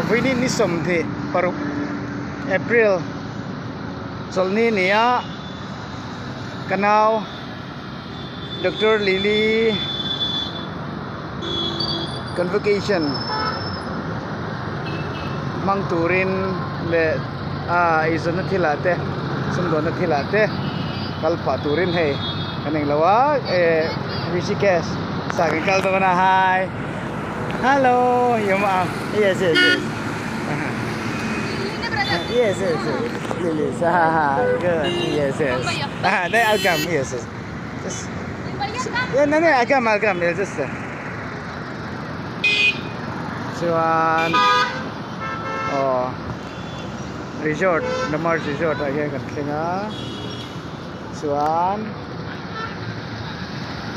vini ni somthi paruk April solni nia kanau Dr. Lily convocation mang turin le izon thilate sumdon thilate kalpa turin he kaneng lawa Rishikesh sagin kal dona hi hello yuma yes yes Lily good yes they I'll come yes just yeah no I'll come yeah just Chuan resort the Mars resort again kan thinga Chuan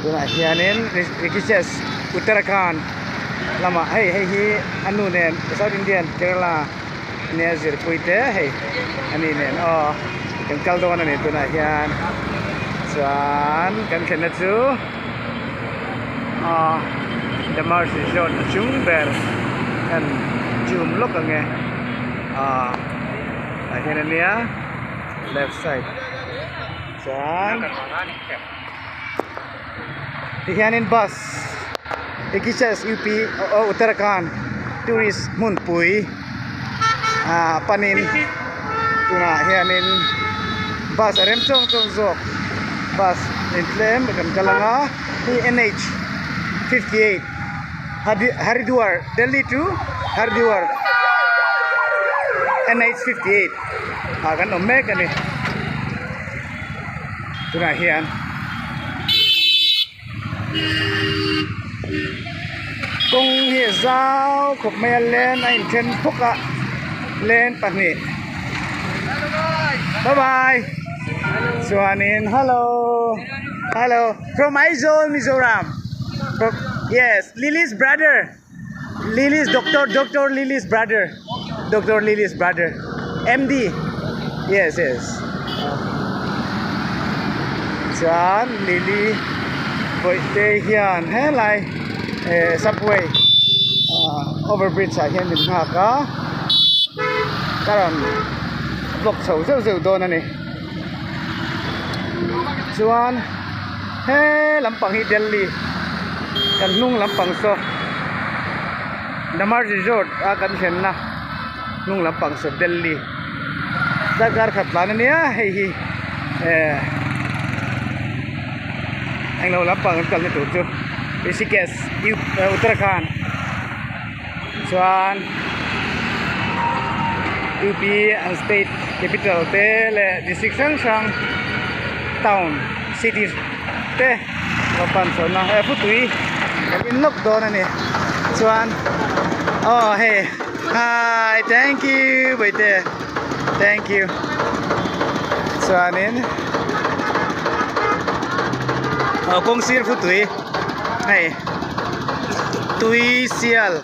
tuna hianin Rishikesh Uttarakhand lama hey hi anu nen South Indian Kerala ne zirpuite hey ani nen kan kaldon ani tuna hian Chuan kan khena chu the Mars resort chungber and zoom look nge akhirnya nia left side Chuan hianin bus Rishikesh UP Uttarakhand tourist Munpui panin tuna hianin bus rem chong zok bus in flame kan kalanga NH 58 Haridwar Delhi to Haridwar NH 58 kan omme kan ni tuna hian kong hi zau khop mel len ain ken phuka len pani bye bye Chuanin hello from Aizawl Mizoram from yes Lily's brother Lily's Dr. Lily's brother Dr. Lily's brother MD yes Chuan Lily boite hian helai subway overbridge a hian din ka karon block chau don ani Chuan he lampang hi Delhi kan nung lampang so the Mars resort kan hen na nung lampang so Delhi dagar khatlan ni hi anglo lampang kan ni tu Rishikesh Uttarakhand Chuan UP and state capital te le district sang town cities te kapan so na futui in lock don ani Chuan hey hi thank you boite thank you Chuanin kongsir futui hey tui sial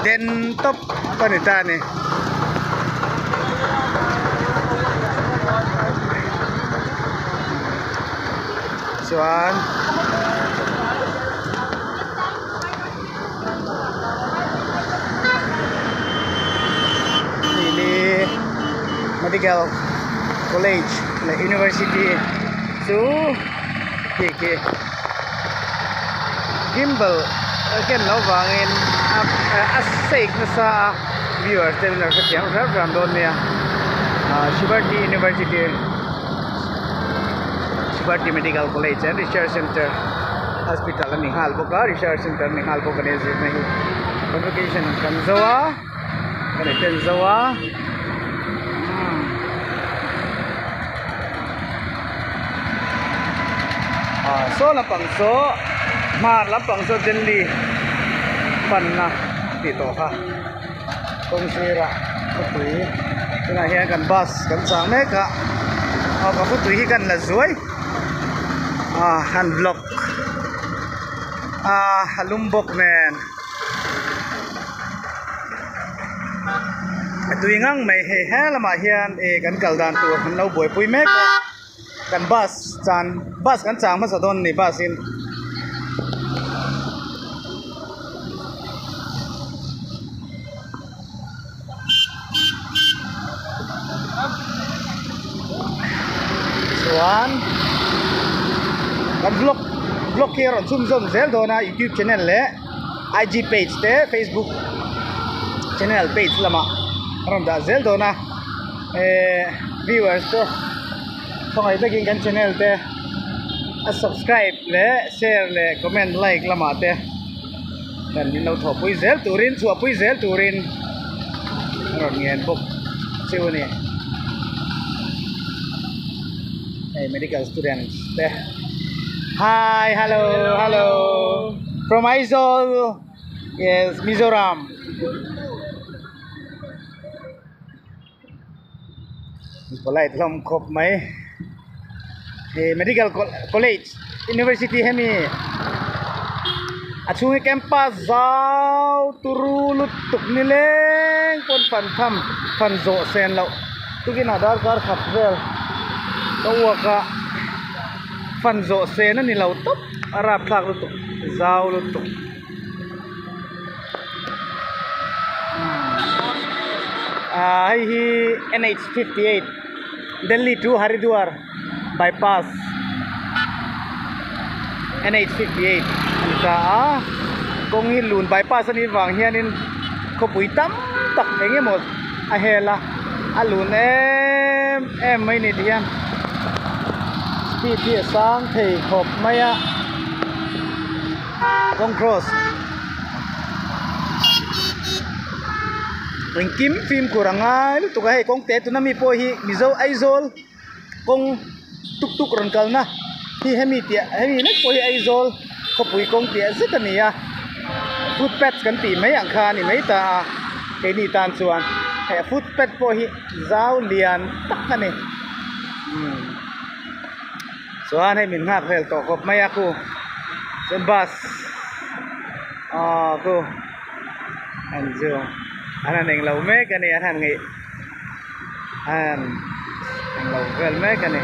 den top panita ni Chuan ini medical college la university so ke gimbal ken lawangin asik sa viewers teller sa tiang ram don nia Shivarti University Shivarti Medical College and Research Center Hospital ni halboka Research Center ni halboka ne je nahi convocation kanzawa kane tenzawa so lapang so mar lapang so Delhi panna dito ka kung sira putui tuna hian kan bus kan sang meka ka putui kan la zuai han block Lumbok men tuingang mai he lama hian kan kaldan tu kan no boy pui meka kan bus kan chang ma sadon ni busin ki ron sum som zel do na YouTube channel le IG page te Facebook channel page lama ron da zel do na viewers te songai taking kan channel te subscribe le share le comment like lama te dan min lo tho pui zel turin chua pui zel turin ron ngien bok siu ni medical students te hi hello from Aizawl yes Mizoram polai thom khop mai medical college university hemi achung campus zau turulut tuk nileng pon fan tham fan zo sen lo tukin adar kar khat vel to waka fan zo sen ni lo top arab thak lu tuk zau lu tuk hi NH58 Delhi to Haridwar bypass NH58 sa kong hilun bypass ani wang hianin khopui tam tak enge mo a hela alun em mai ni diam speed dia sang thei khop maya kong cross ring kim film kurangai lu to kai kong te tu na mi po hi mizo Aizawl kong tuk tuk ron kalna hi hemi tia hemi nak po hi Aizawl khopui kong tia zitania footpath kan ti mai ang kha ni mai ta ke ni tan chuan he footpath po hi zau lian tak ani chuan he min ngak vel to khop mai aku chen bus ko anjo anan eng lo me kan ni anan ngi an eng lo vel me kan ni